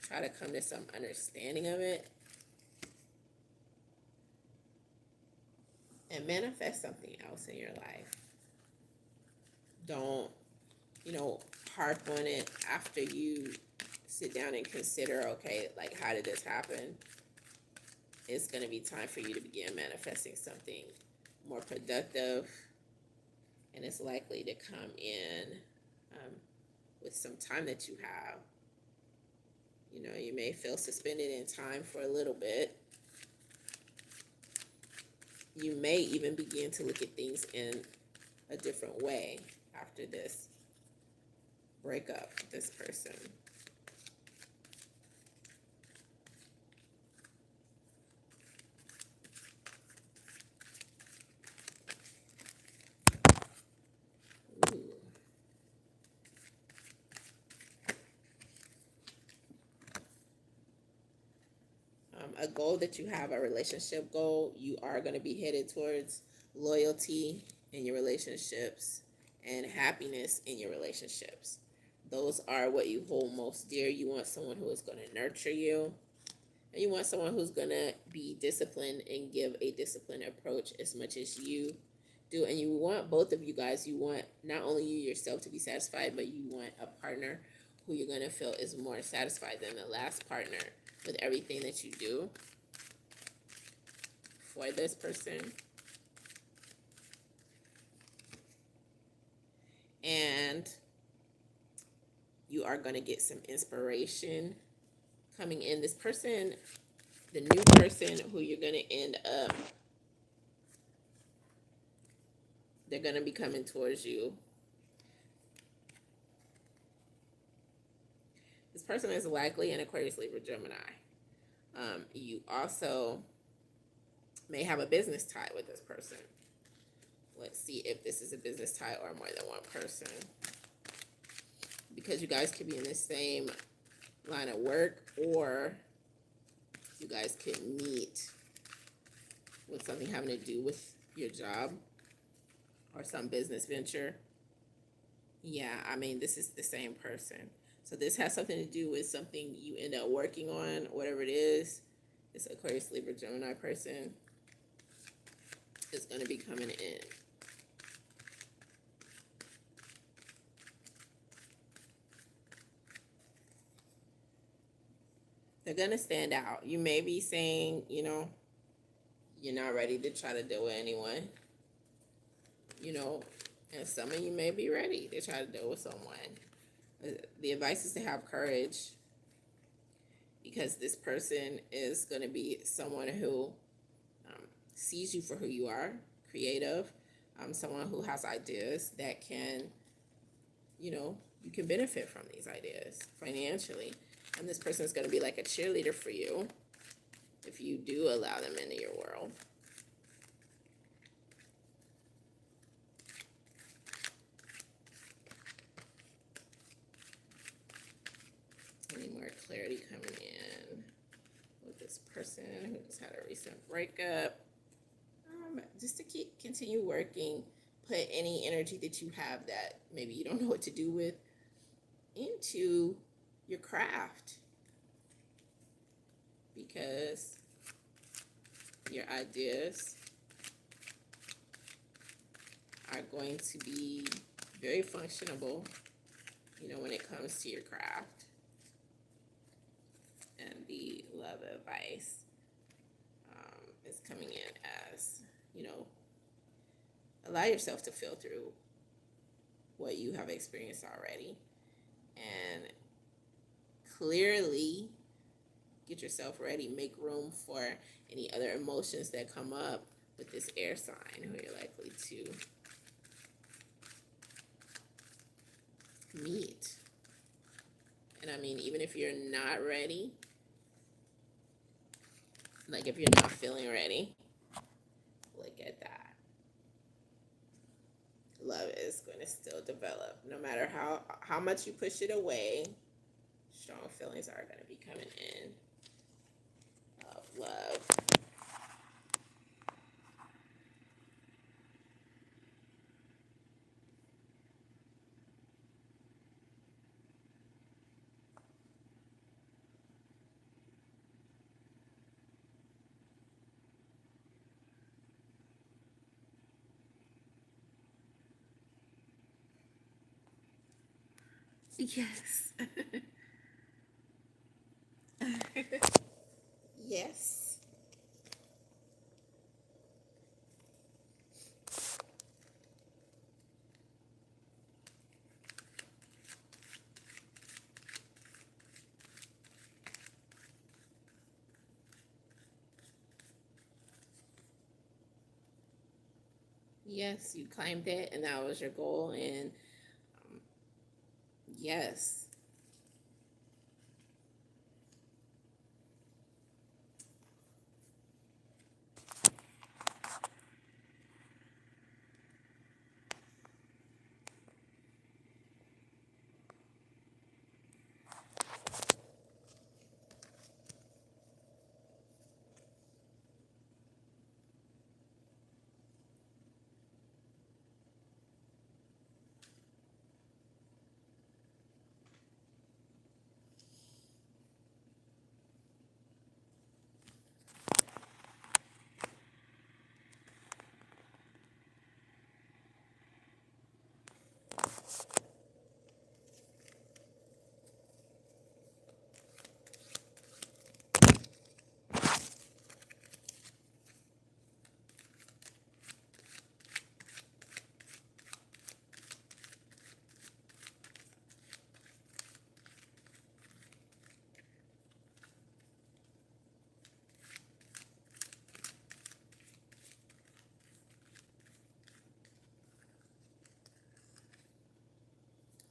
Try to come to some understanding of it. And manifest something else in your life. Don't, harp on it after you sit down and consider, okay, like, how did this happen? It's going to be time for you to begin manifesting something more productive, and it's likely to come in with some time that you have. You may feel suspended in time for a little bit. You may even begin to look at things in a different way after this breakup with this person. Ooh. A goal that you have, a relationship goal, you are going to be headed towards loyalty in your relationships and happiness in your relationships. Those are what you hold most dear. You want someone who is going to nurture you, and you want someone who's going to be disciplined and give a disciplined approach as much as you do. And you want both of you guys, you want not only you yourself to be satisfied, but you want a partner who you're going to feel is more satisfied than the last partner with everything that you do for this person. And you are going to get some inspiration coming in. This person, the new person who you're going to end up, they're going to be coming towards you. This person is likely an Aquarius, Libra, Gemini. You also may have a business tie with this person. Let's see if this is a business tie or more than one person. Because you guys could be in the same line of work, or you guys could meet with something having to do with your job or some business venture. Yeah, this is the same person. So this has something to do with something you end up working on, whatever it is. This Aquarius, Libra, Gemini person is going to be coming in. They're going to stand out. You may be saying, you're not ready to try to deal with anyone. And some of you may be ready to try to deal with someone. The advice is to have courage, because this person is going to be someone who sees you for who you are, creative, someone who has ideas that can, you can benefit from these ideas financially. And this person is going to be like a cheerleader for you if you do allow them into your world. Any more clarity coming in with this person who just had a recent breakup? Just to continue working, put any energy that you have that maybe you don't know what to do with into your craft, because your ideas are going to be very functionable, when it comes to your craft. And the love advice is coming in as, allow yourself to feel through what you have experienced already, and clearly get yourself ready. Make room for any other emotions that come up with this air sign who you're likely to meet. And even if you're not ready, Like if you're not feeling ready, look at that. Love is going to still develop. No matter how much you push it away, strong feelings are going to be coming in of love. Yes. Yes. Yes, you claimed it and that was your goal. And yes.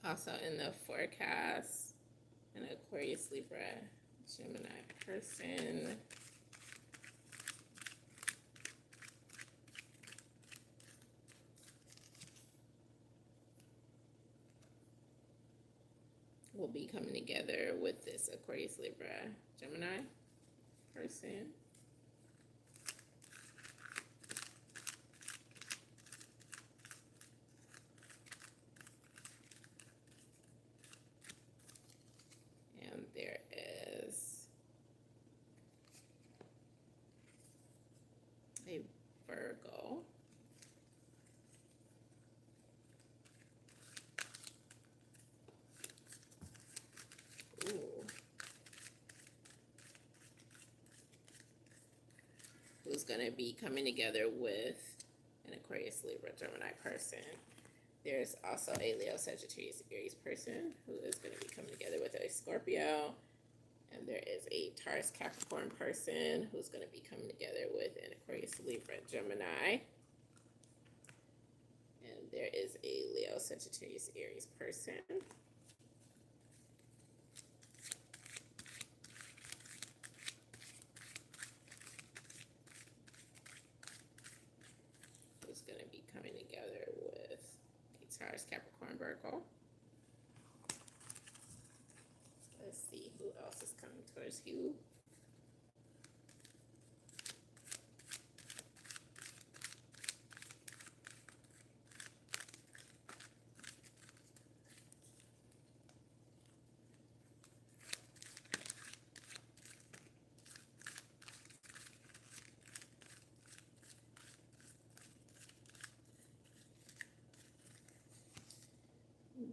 Also in the forecast, an Aquarius, Libra, Gemini person. Will be coming together with this Aquarius, Libra, Gemini person. And there is a Virgo. Ooh. Who's going to be coming together with an Aquarius, Libra, Gemini person. There's also a Leo, Sagittarius, Aries person who is going to be coming together with a Scorpio. And there is a Taurus, Capricorn person who's going to be coming together with an Aquarius, Libra, Gemini. And there is a Leo, Sagittarius, Aries person. Who's going to be coming together with a Taurus, Capricorn, Virgo. Let's see who else is coming towards you.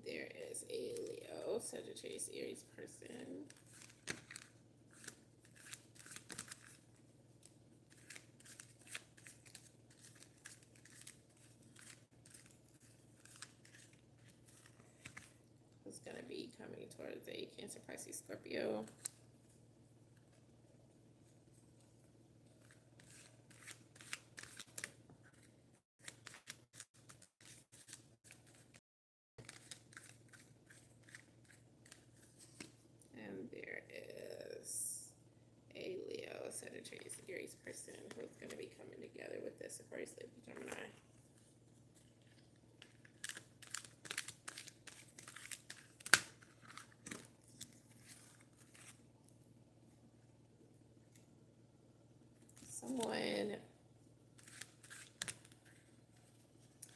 There is a Leo, Sagittarius, Aries person. Who's going to be coming towards a Cancer, Pisces, Scorpio. And there is a Leo, Sagittarius, Aries person who's going to be coming together with this Aquarius, Leo, Gemini. Someone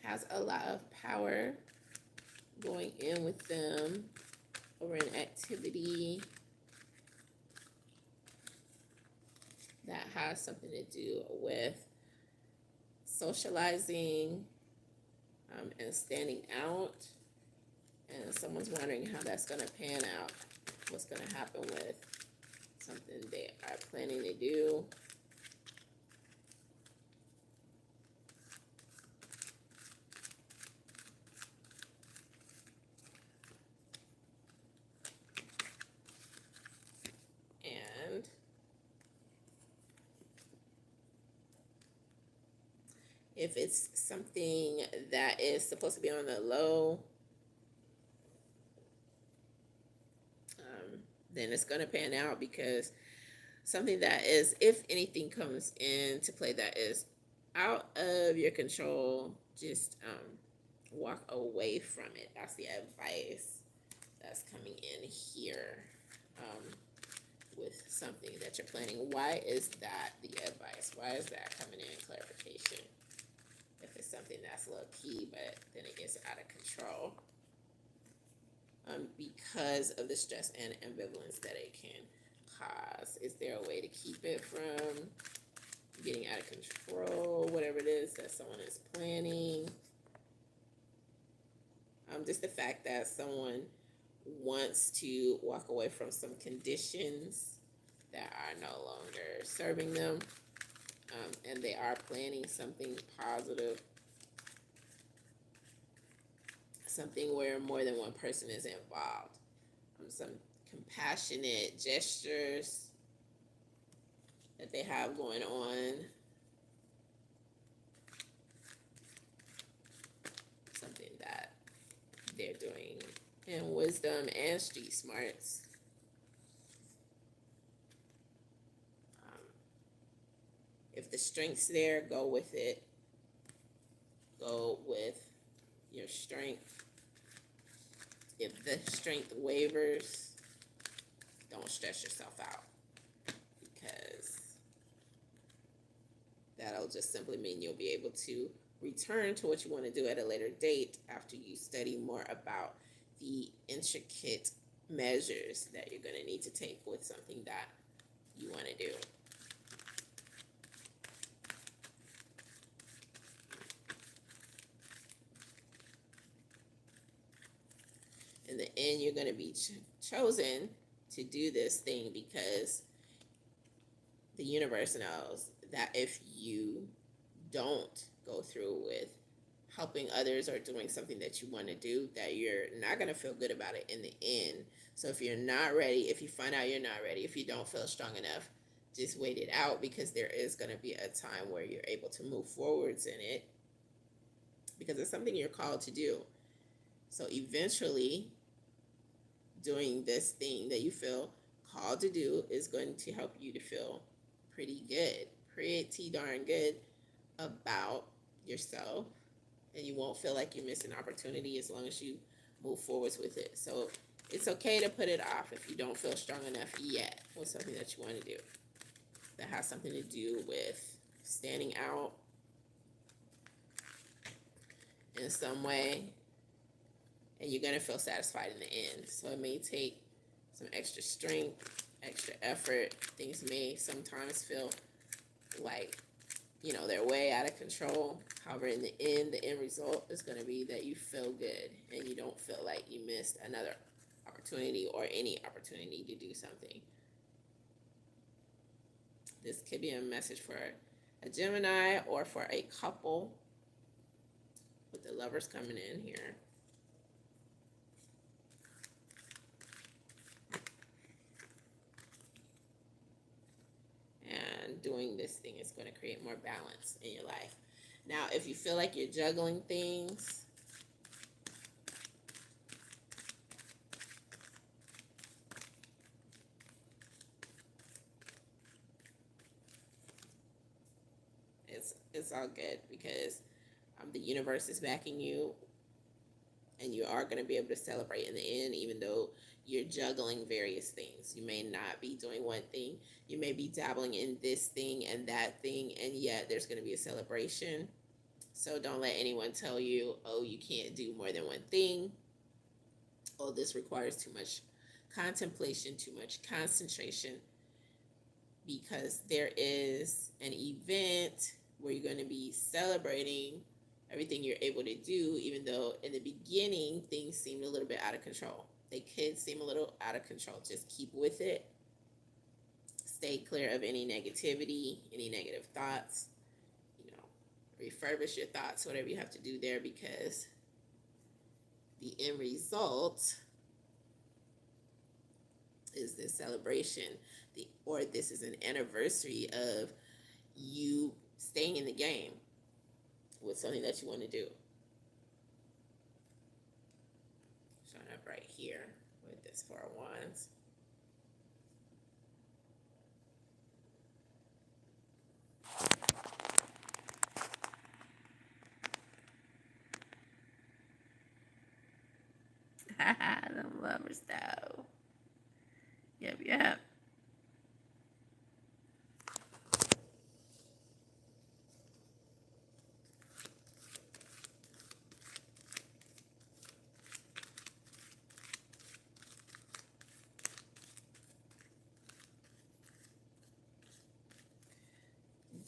has a lot of power going in with them over an activity that has something to do with socializing and standing out. And someone's wondering how that's going to pan out, what's going to happen with something they are planning to do. And if it's something that is supposed to be on the low, then it's going to pan out, because something that is, if anything comes into play that is out of your control, just walk away from it. That's the advice that's coming in here with something that you're planning. Why is that the advice? Why is that coming in clarification? If it's something that's low key, but then it gets out of control. Because of the stress and ambivalence that it can cause. Is there a way to keep it from getting out of control, whatever it is that someone is planning? Just the fact that someone wants to walk away from some conditions that are no longer serving them, and they are planning something positive, something where more than one person is involved. Some compassionate gestures that they have going on. Something that they're doing in wisdom and street smarts. If the strength's there, go with it. Go with your strength. If the strength wavers, don't stress yourself out, because that'll just simply mean you'll be able to return to what you want to do at a later date after you study more about the intricate measures that you're going to need to take with something that you want to do. In the end, you're going to be chosen to do this thing, because the universe knows that if you don't go through with helping others or doing something that you want to do, that you're not going to feel good about it in the end. So if you're not ready, if you find out you're not ready, if you don't feel strong enough, just wait it out, because there is going to be a time where you're able to move forwards in it, because it's something you're called to do. So eventually, doing this thing that you feel called to do is going to help you to feel pretty darn good about yourself, and you won't feel like you're missing opportunity as long as you move forwards with it. So it's okay to put it off if you don't feel strong enough yet with something that you want to do that has something to do with standing out in some way. And you're going to feel satisfied in the end. So it may take some extra strength, extra effort. Things may sometimes feel like, they're way out of control. However, in the end result is going to be that you feel good and you don't feel like you missed another opportunity or any opportunity to do something. This could be a message for a Gemini or for a couple, with the Lovers coming in here. And doing this thing is going to create more balance in your life. Now, if you feel like you're juggling things, it's all good because the universe is backing you, and you are going to be able to celebrate in the end, even though you're juggling various things. You may not be doing one thing, you may be dabbling in this thing and that thing, and yet there's going to be a celebration. So don't let anyone tell you, oh, you can't do more than one thing. Oh, this requires too much contemplation, too much concentration, because there is an event where you're going to be celebrating everything you're able to do, even though in the beginning things seemed a little bit out of control. They could seem a little out of control. Just keep with it. Stay clear of any negativity, any negative thoughts. You know, refurbish your thoughts, whatever you have to do there, because the end result is this celebration, or this is an anniversary of you staying in the game with something that you want to do. Showing up right here with this Four of Wands. Them lovers though. Yep.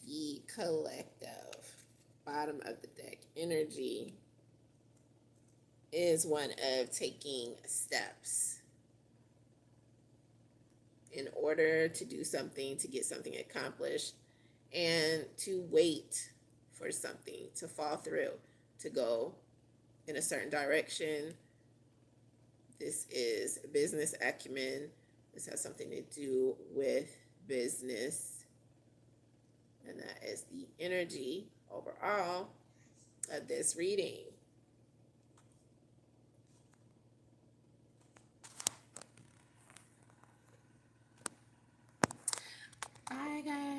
The collective, bottom of the deck energy, is one of taking steps in order to do something, to get something accomplished, and to wait for something to fall through, to go in a certain direction. This is business acumen. This has something to do with business. And that is the energy overall of this reading. Bye, guys.